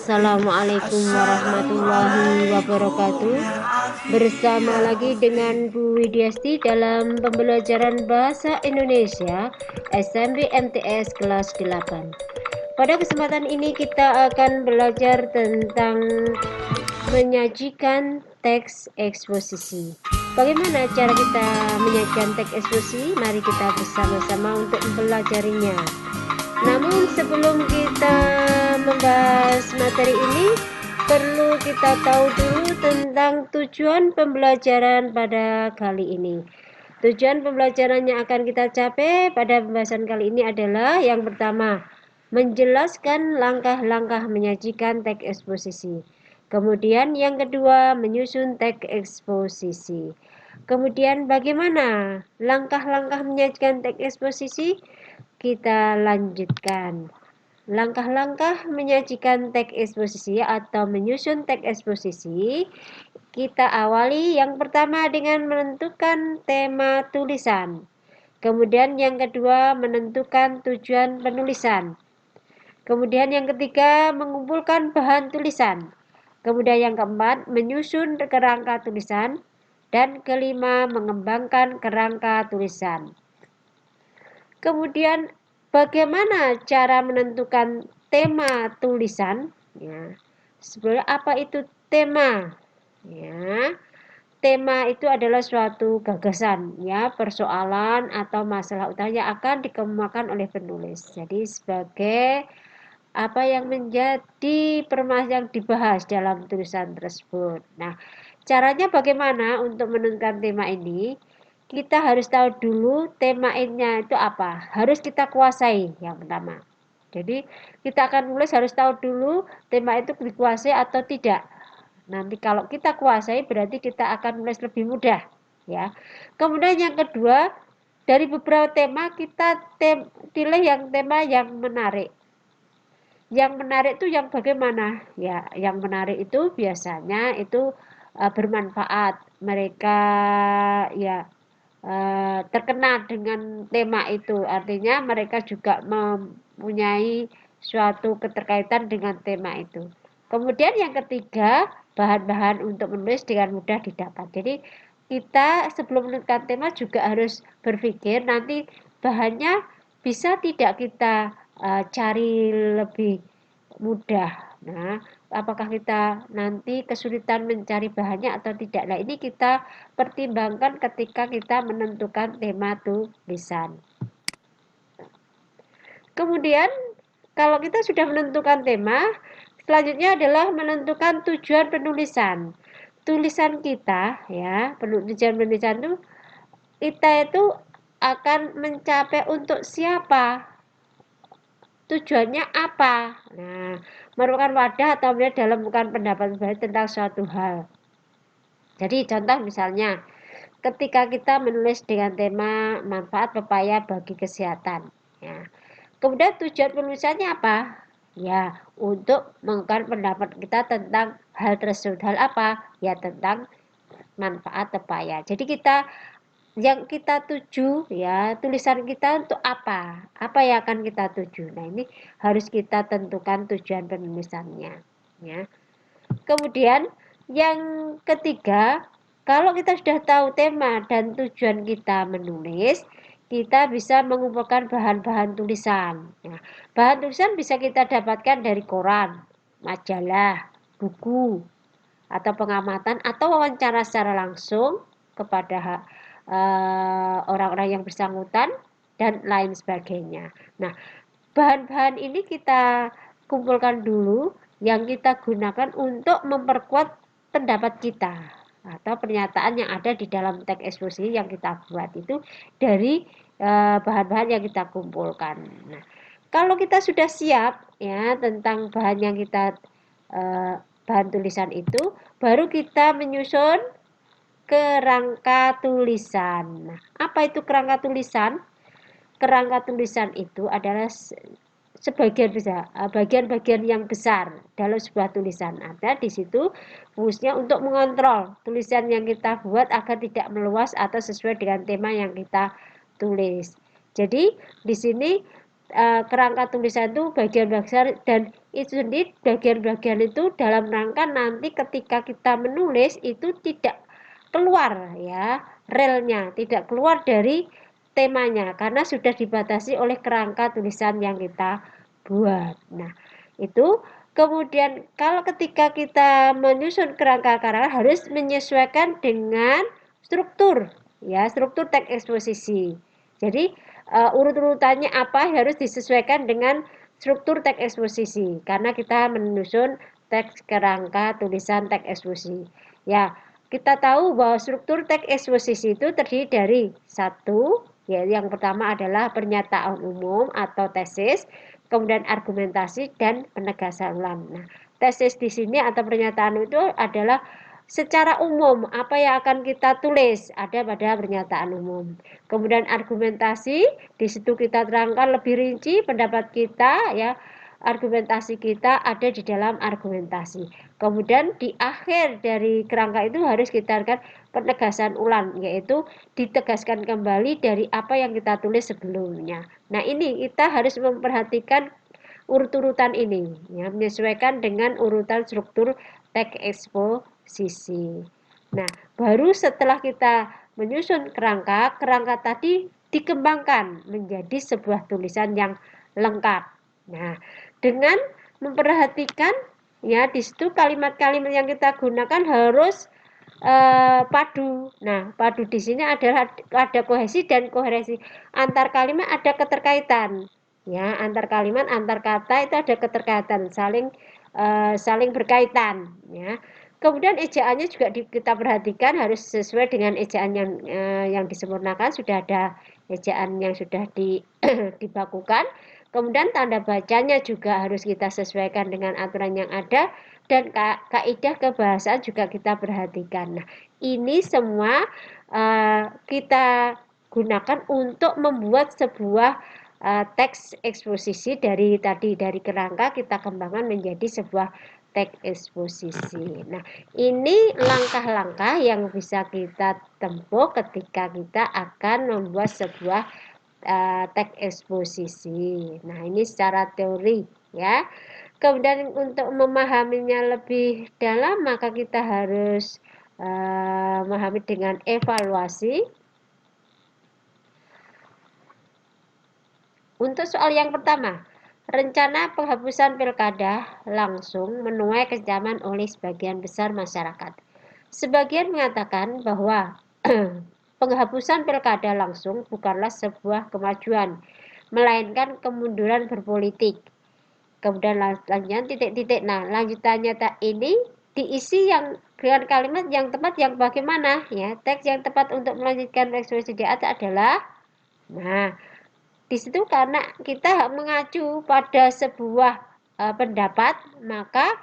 Assalamualaikum warahmatullahi wabarakatuh. Bersama lagi dengan Bu Widyasti dalam pembelajaran Bahasa Indonesia SMP MTS kelas 8. Pada kesempatan ini kita akan belajar tentang menyajikan teks eksposisi. Bagaimana cara kita menyajikan teks eksposisi? Mari kita bersama-sama untuk mempelajarinya. Namun sebelum kita membahas materi ini, perlu kita tahu dulu tentang tujuan pembelajaran pada kali ini. Tujuan pembelajaran yang akan kita capai pada pembahasan kali ini adalah yang pertama, menjelaskan langkah-langkah menyajikan teks eksposisi. Kemudian yang kedua, menyusun teks eksposisi. Kemudian bagaimana langkah-langkah menyajikan teks eksposisi? Kita lanjutkan. Langkah-langkah menyajikan teks eksposisi atau menyusun teks eksposisi. Kita awali yang pertama dengan menentukan tema tulisan. Kemudian yang kedua menentukan tujuan penulisan. Kemudian yang ketiga mengumpulkan bahan tulisan. Kemudian yang keempat menyusun kerangka tulisan. Dan kelima mengembangkan kerangka tulisan. Kemudian bagaimana cara menentukan tema tulisan? Ya, sebenarnya apa itu tema? Ya, tema itu adalah suatu gagasan, ya, persoalan atau masalah utama yang akan dikemukakan oleh penulis. Jadi sebagai apa yang menjadi permasalahan yang dibahas dalam tulisan tersebut. Nah, caranya bagaimana untuk menentukan tema ini? Kita harus tahu dulu temanya itu apa. Harus kita kuasai yang pertama. Jadi kita akan nulis harus tahu dulu tema itu dikuasai atau tidak. Nanti kalau kita kuasai berarti kita akan nulis lebih mudah, ya. Kemudian yang kedua, dari beberapa tema kita pilih yang tema yang menarik. Yang menarik itu yang bagaimana? Ya, yang menarik itu biasanya itu bermanfaat. Mereka ya terkena dengan tema itu, artinya mereka juga mempunyai suatu keterkaitan dengan tema itu. Kemudian yang ketiga, bahan-bahan untuk menulis dengan mudah didapat. Jadi kita sebelum menentukan tema juga harus berpikir nanti bahannya bisa tidak kita cari lebih mudah. Nah, apakah kita nanti kesulitan mencari bahannya atau tidak? Nah, ini kita pertimbangkan ketika kita menentukan tema tulisan. Kemudian, kalau kita sudah menentukan tema, selanjutnya adalah menentukan tujuan penulisan. Tulisan kita, ya, tujuan penulisan itu kita itu akan mencapai untuk siapa? Tujuannya apa? Nah, merupakan wadah atau dalam bukan pendapat pribadi tentang suatu hal. Jadi contoh misalnya, ketika kita menulis dengan tema manfaat pepaya bagi kesehatan, ya. Kemudian tujuan penulisannya apa? Ya, untuk mengungkapkan pendapat kita tentang hal tersebut. Hal apa? Ya, tentang manfaat pepaya. Jadi yang kita tuju, ya, tulisan kita untuk apa yang akan kita tuju. Nah, ini harus kita tentukan tujuan penulisannya, ya. Kemudian yang ketiga, kalau kita sudah tahu tema dan tujuan kita menulis, kita bisa mengumpulkan bahan-bahan tulisan. Nah, bahan tulisan bisa kita dapatkan dari koran, majalah, buku, atau pengamatan atau wawancara secara langsung kepada orang-orang yang bersangkutan dan lain sebagainya. Nah, bahan-bahan ini kita kumpulkan dulu yang kita gunakan untuk memperkuat pendapat kita atau pernyataan yang ada di dalam teks eksposisi yang kita buat itu dari bahan-bahan yang kita kumpulkan. Nah, kalau kita sudah siap ya tentang bahan yang kita bahan tulisan itu, baru kita menyusun kerangka tulisan. Nah, apa itu kerangka tulisan? Kerangka tulisan itu adalah sebagian besar, bagian-bagian yang besar dalam sebuah tulisan. Ada di situ fungsinya untuk mengontrol tulisan yang kita buat agar tidak meluas atau sesuai dengan tema yang kita tulis. Jadi di sini kerangka tulisan itu bagian besar dan itu sendiri bagian-bagian itu dalam rangka nanti ketika kita menulis itu tidak keluar ya relnya, tidak keluar dari temanya karena sudah dibatasi oleh kerangka tulisan yang kita buat. Nah, itu kemudian kalau ketika kita menyusun kerangka harus menyesuaikan dengan struktur ya, struktur teks eksposisi. Jadi urut-urutannya apa harus disesuaikan dengan struktur teks eksposisi karena kita menyusun teks kerangka tulisan teks eksposisi. Ya, kita tahu bahwa struktur teks eksposisi itu terdiri dari satu, ya yang pertama adalah pernyataan umum atau tesis, kemudian argumentasi dan penegasan ulang. Nah, tesis di sini atau pernyataan itu adalah secara umum apa yang akan kita tulis ada pada pernyataan umum. Kemudian argumentasi di situ kita terangkan lebih rinci pendapat kita ya. Argumentasi kita ada di dalam argumentasi. Kemudian di akhir dari kerangka itu harus kita lakukan penegasan ulang, yaitu ditegaskan kembali dari apa yang kita tulis sebelumnya. Nah, ini kita harus memperhatikan urut-urutan ini, ya, menyesuaikan dengan urutan struktur teks eksposisi. Nah, baru setelah kita menyusun kerangka, kerangka tadi dikembangkan menjadi sebuah tulisan yang lengkap. Nah, dengan memperhatikan ya di situ kalimat-kalimat yang kita gunakan harus padu. Nah, padu di sini adalah ada kohesi dan koherensi. Antar kalimat ada keterkaitan. Ya, antar kalimat, antar kata itu ada keterkaitan, saling berkaitan. Ya. Kemudian ejaannya juga kita perhatikan harus sesuai dengan ejaan yang disempurnakan. Sudah ada ejaan yang sudah dibakukan. Kemudian tanda bacanya juga harus kita sesuaikan dengan aturan yang ada dan kaidah kebahasaan juga kita perhatikan. Nah, ini semua kita gunakan untuk membuat sebuah teks eksposisi dari kerangka kita kembangkan menjadi sebuah teks eksposisi. Nah, ini langkah-langkah yang bisa kita tempuh ketika kita akan membuat sebuah teks eksposisi. Nah, ini secara teori ya. Kemudian untuk memahaminya lebih dalam maka kita harus memahami dengan evaluasi. Untuk soal yang pertama, rencana penghapusan pilkada langsung menuai kecaman oleh sebagian besar masyarakat. Sebagian mengatakan bahwa penghapusan pilkada langsung bukanlah sebuah kemajuan, melainkan kemunduran berpolitik. Kemudian lanjutan titik-titik. Nah, lanjutannya ini diisi yang dengan kalimat yang tepat yang bagaimana ya. Teks yang tepat untuk melanjutkan ekspresi di atas adalah di situ karena kita mengacu pada sebuah pendapat, maka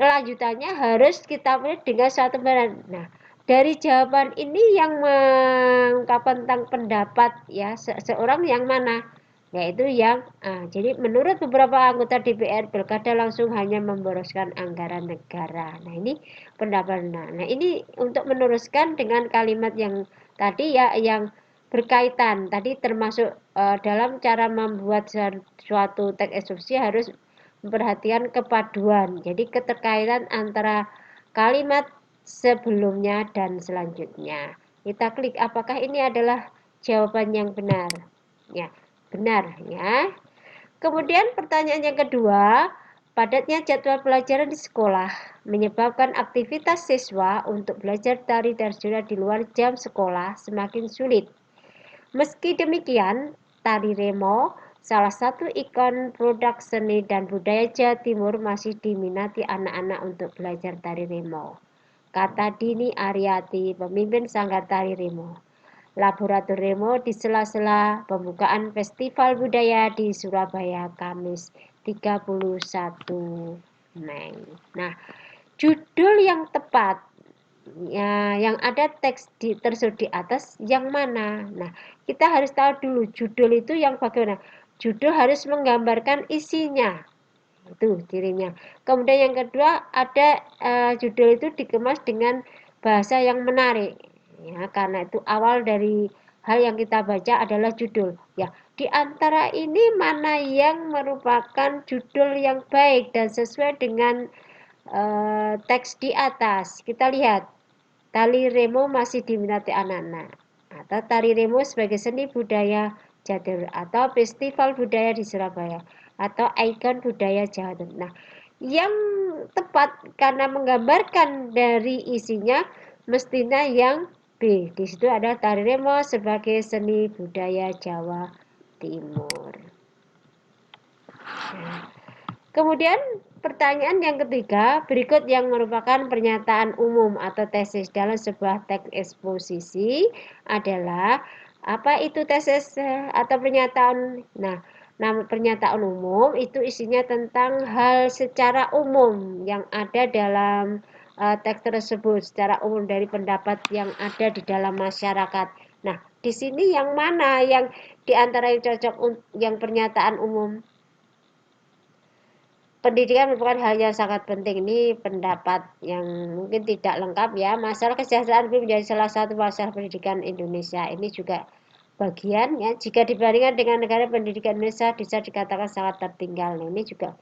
lanjutannya harus kita pilih dengan suatu benar. Nah, dari jawaban ini yang mengungkapkan tentang pendapat ya seorang yang mana? Yaitu yang jadi menurut beberapa anggota DPR pilkada langsung hanya memboroskan anggaran negara. Nah, ini pendapat. Nah, ini untuk meneruskan dengan kalimat yang tadi ya yang berkaitan tadi termasuk dalam cara membuat suatu teks ekspresi harus memperhatikan kepaduan. Jadi keterkaitan antara kalimat sebelumnya dan selanjutnya. Kita klik apakah ini adalah jawaban yang benar. Ya, benar ya. Kemudian pertanyaan yang kedua, padatnya jadwal pelajaran di sekolah menyebabkan aktivitas siswa untuk belajar tari tradisional di luar jam sekolah semakin sulit. Meski demikian, tari remo, salah satu ikon produk seni dan budaya Jawa Timur, masih diminati anak-anak untuk belajar tari remo. Kata Dini Aryati, pemimpin Sanggar Tari Remo. Laboratorium Remo di sela-sela pembukaan Festival Budaya di Surabaya, Kamis 31 Mei. Nah, judul yang tepat ya, yang ada teks tersebut di atas yang mana? Nah, kita harus tahu dulu judul itu yang bagaimana. Judul harus menggambarkan isinya, itu cirinya. Kemudian yang kedua ada judul itu dikemas dengan bahasa yang menarik, ya karena itu awal dari hal yang kita baca adalah judul. Ya, Di antara ini mana yang merupakan judul yang baik dan sesuai dengan teks di atas? Kita lihat, tari remo masih diminati anak-anak, atau tari remo sebagai seni budaya Jawa Timur, atau festival budaya di Surabaya, atau ikon budaya Jawa Timur. Nah, yang tepat karena menggambarkan dari isinya mestinya yang B. Di situ ada tari remo sebagai seni budaya Jawa Timur. Nah, kemudian pertanyaan yang ketiga, berikut yang merupakan pernyataan umum atau tesis dalam sebuah teks eksposisi adalah apa itu tesis atau pernyataan. Nah, pernyataan umum itu isinya tentang hal secara umum yang ada dalam teks tersebut, secara umum dari pendapat yang ada di dalam masyarakat. Nah, di sini yang mana yang diantara yang cocok yang pernyataan umum? Pendidikan merupakan hal yang sangat penting. Ini pendapat yang mungkin tidak lengkap ya. Masalah kesejahteraan belum menjadi salah satu masalah pendidikan Indonesia. Ini juga bagian ya. Jika dibandingkan dengan negara, pendidikan Indonesia bisa dikatakan sangat tertinggal. Nah, ini juga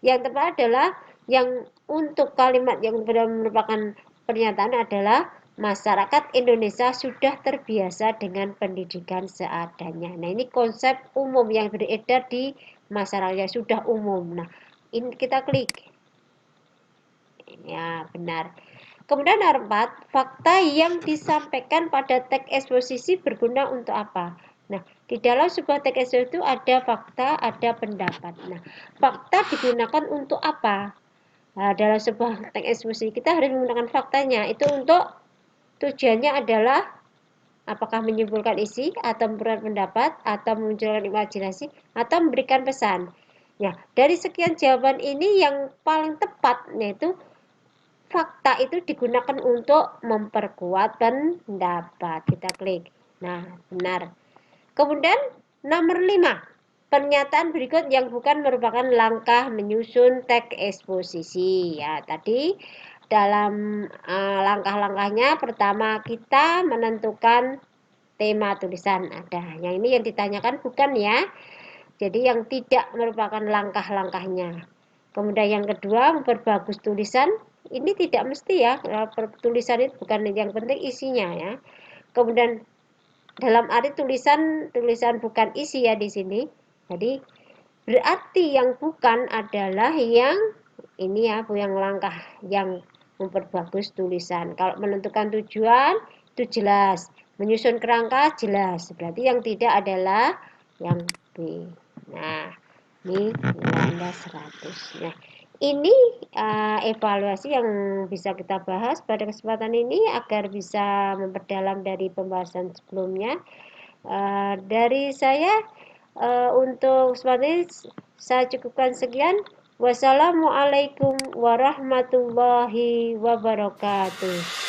yang tepat adalah yang untuk kalimat yang merupakan pernyataan adalah masyarakat Indonesia sudah terbiasa dengan pendidikan seadanya. Nah, ini konsep umum yang beredar di masyarakat sudah umum. Nah, ini kita klik. Ya, benar. Kemudian nomor 4, fakta yang disampaikan pada teks eksposisi berguna untuk apa? Nah, di dalam sebuah teks eksposisi itu ada fakta, ada pendapat. Nah, fakta digunakan untuk apa? Nah, dalam sebuah teks eksposisi kita harus menggunakan faktanya. Itu untuk tujuannya adalah apakah menyimpulkan isi, atau memberikan pendapat, atau memunculkan imajinasi, atau memberikan pesan. Ya, dari sekian jawaban ini yang paling tepat yaitu fakta itu digunakan untuk memperkuat pendapat. Kita klik. Nah, benar. Kemudian nomor 5. Pernyataan berikut yang bukan merupakan langkah menyusun teks eksposisi. Ya, tadi dalam langkah-langkahnya pertama kita menentukan tema tulisan. Ada. Yang ini yang ditanyakan bukan ya. Jadi yang tidak merupakan langkah-langkahnya. Kemudian yang kedua, memperbagus tulisan. Ini tidak mesti ya, tulisan itu bukan yang penting isinya ya. Kemudian dalam arti tulisan bukan isi ya di sini. Jadi berarti yang bukan adalah yang ini ya, yang langkah yang memperbagus tulisan. Kalau menentukan tujuan itu jelas, menyusun kerangka jelas. Berarti yang tidak adalah yang B. Nah, ini nilai Anda 100. Nah, ini evaluasi yang bisa kita bahas pada kesempatan ini agar bisa memperdalam dari pembahasan sebelumnya. Dari saya untuk kesempatan ini saya cukupkan sekian. Wassalamualaikum warahmatullahi wabarakatuh.